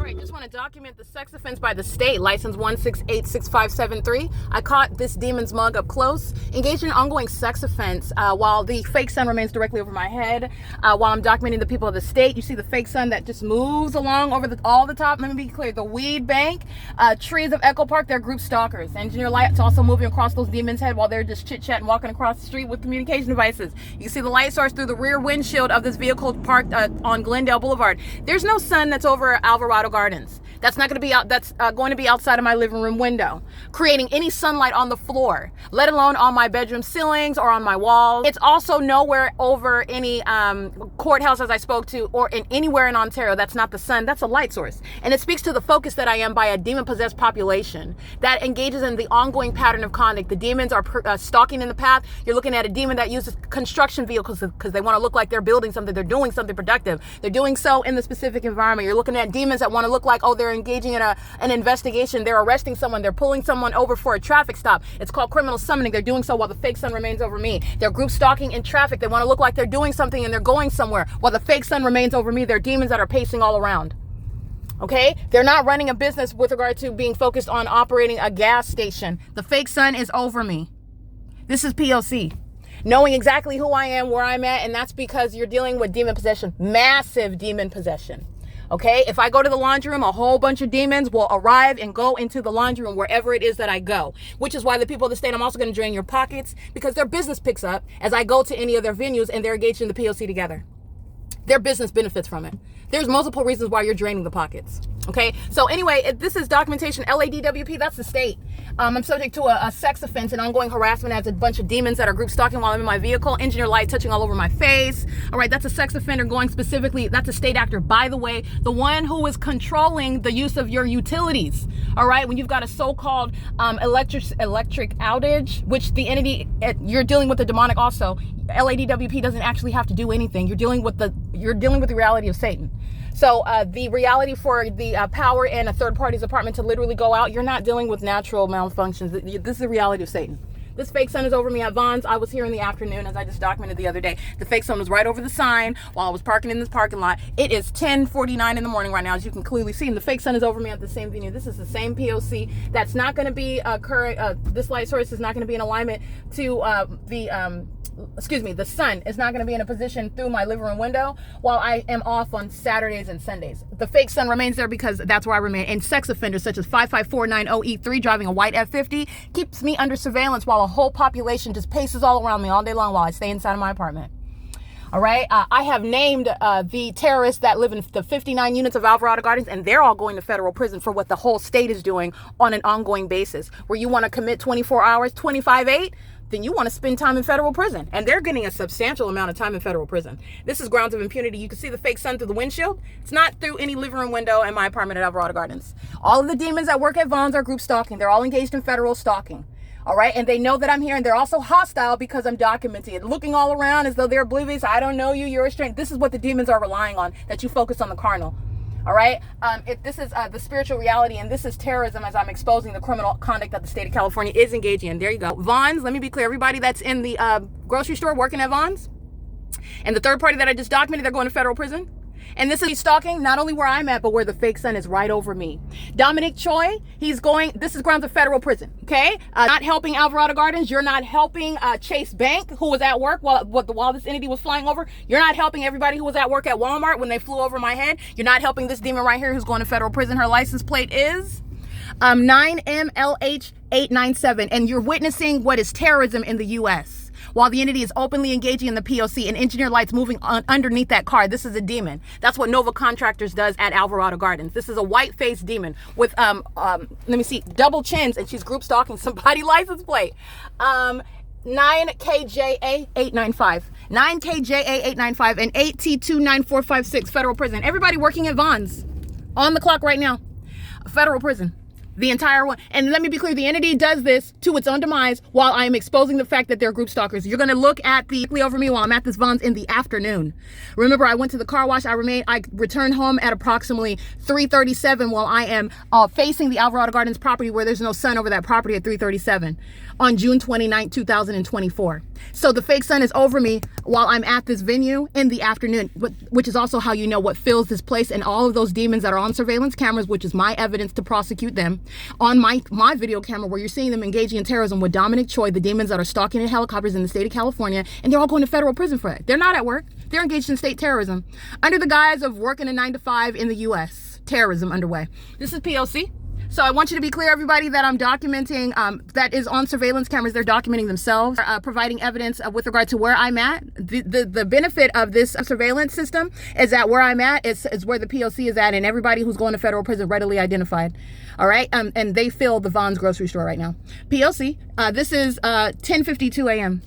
right, just want to document the sex offense by the state, license 1686573. I caught this demon's mug up close, engaged in an ongoing sex offense while the fake sun remains directly over my head. While I'm documenting the people of the state, you see the fake sun that just moves along over all the top. Let me be clear, the weed bank, trees of Echo Park, they're group stalkers. Engineer lights also moving across those demons' head while they're just chit-chatting, walking across the street with communication devices. You can see the light source through the rear windshield of this vehicle parked on Glendale Boulevard. There's no sun that's over Alvarado Gardens. That's not going to be out. That's going to be outside of my living room window, creating any sunlight on the floor, let alone on my bedroom ceilings or on my walls. It's also nowhere over any courthouse, as I spoke to, or anywhere in Ontario. That's not the sun. That's a light source, and it speaks to the focus that I am by a demon-possessed population that engages in the ongoing pattern of conduct. The demons are stalking in the path. You're looking at a demon that uses construction vehicles because they want to look like they're building something. They're doing something productive. They're doing so in the specific environment. You're looking at demons that want to look like, oh, they're engaging in an investigation. They're arresting someone. They're pulling someone over for a traffic stop. It's called criminal summoning. They're doing so while the fake sun remains over me. They're group stalking in traffic. They want to look like they're doing something and they're going somewhere while the fake sun remains over me. They're demons that are pacing all around. Okay? They're not running a business with regard to being focused on operating a gas station. The fake sun is over me. This is P.O.C. Knowing exactly who I am, where I'm at, and that's because you're dealing with demon possession. Massive demon possession. Okay, if I go to the laundry room, a whole bunch of demons will arrive and go into the laundry room wherever it is that I go, which is why the people of the state, I'm also going to drain your pockets because their business picks up as I go to any of their venues and they're engaged in the P.O.C. together. Their business benefits from it. There's multiple reasons why you're draining the pockets. Okay, so anyway, this is documentation LADWP, that's the state. I'm subject to a sex offense and ongoing harassment as a bunch of demons that are group stalking while I'm in my vehicle. Engineer light touching all over my face. All right, that's a sex offender going specifically. That's a state actor, by the way, the one who is controlling the use of your utilities. All right, when you've got a so-called electric outage, which the entity, you're dealing with the demonic also. LADWP doesn't actually have to do anything. You're dealing with the reality of Satan. So the reality for the power in a third party's apartment to literally go out, you're not dealing with natural malfunctions. This is the reality of Satan. This fake sun is over me at Vaughn's. I was here in the afternoon, as I just documented the other day. The fake sun was right over the sign while I was parking in this parking lot. It is 10:49 in the morning right now, as you can clearly see. And the fake sun is over me at the same venue. This is the same P.O.C. That's not going to be current. This light source is not going to be in alignment to the sun is not going to be in a position through my living room window while I am off on Saturdays and Sundays. The fake sun remains there because that's where I remain. And sex offenders such as 55490E3 driving a white F50 keeps me under surveillance while a whole population just paces all around me all day long while I stay inside of my apartment. All right. I have named the terrorists that live in the 59 units of Alvarado Gardens, and they're all going to federal prison for what the whole state is doing on an ongoing basis. Where you want to commit 24 hours, 25/8, then you want to spend time in federal prison. And they're getting a substantial amount of time in federal prison. This is grounds of impunity. You can see the fake sun through the windshield. It's not through any living room window in my apartment at Alvarado Gardens. All of the demons that work at Vaughn's are group stalking. They're all engaged in federal stalking. All right, and they know that I'm here, and they're also hostile because I'm documenting it, looking all around as though they're oblivious. I don't know you, you're a stranger. This is what the demons are relying on, that you focus on the carnal. All right, this is the spiritual reality, and this is terrorism as I'm exposing the criminal conduct that the state of California is engaging in. There you go. Vaughn's, let me be clear, everybody that's in the grocery store working at Vaughn's, and the third party that I just documented, they're going to federal prison. And this is stalking not only where I'm at, but where the fake sun is right over me. Dominic Choi, this is grounds of federal prison, okay? Not helping Alvarado Gardens. You're not helping Chase Bank, who was at work while this entity was flying over. You're not helping everybody who was at work at Walmart when they flew over my head. You're not helping this demon right here who's going to federal prison. Her license plate is 9MLH897. And you're witnessing what is terrorism in the U.S. While the entity is openly engaging in the P.O.C. and engineer lights moving underneath that car. This is a demon. That's what Nova Contractors does at Alvarado Gardens. This is a white-faced demon with, double chins, and she's group stalking somebody's license plate. 9KJA895. 9KJA895 and 8T29456, federal prison. Everybody working at Vaughn's on the clock right now. Federal prison. The entire one. And let me be clear, the entity does this to its own demise while I am exposing the fact that they're group stalkers. You're going to look at over me while I'm at this Vaughn's in the afternoon. Remember, I went to the car wash. I returned home at approximately 3:37 while I am facing the Alvarado Gardens property where there's no sun over that property at 3:37 on June 29, 2024. So the fake sun is over me while I'm at this venue in the afternoon, which is also how you know what fills this place. And all of those demons that are on surveillance cameras, which is my evidence to prosecute them, on my video camera where you're seeing them engaging in terrorism with Dominic Choi, the demons that are stalking in helicopters in the state of California, and they're all going to federal prison for it. They're not at work. They're engaged in state terrorism under the guise of working a 9-to-5 in the U.S. Terrorism underway. This is P.O.C. So I want you to be clear, everybody, that I'm documenting, that is on surveillance cameras. They're documenting themselves, providing evidence with regard to where I'm at. The benefit of this surveillance system is that where I'm at is where the POC is at, and everybody who's going to federal prison readily identified. All right. And they fill the Vaughn's grocery store right now. POC, this is 10:52 a.m.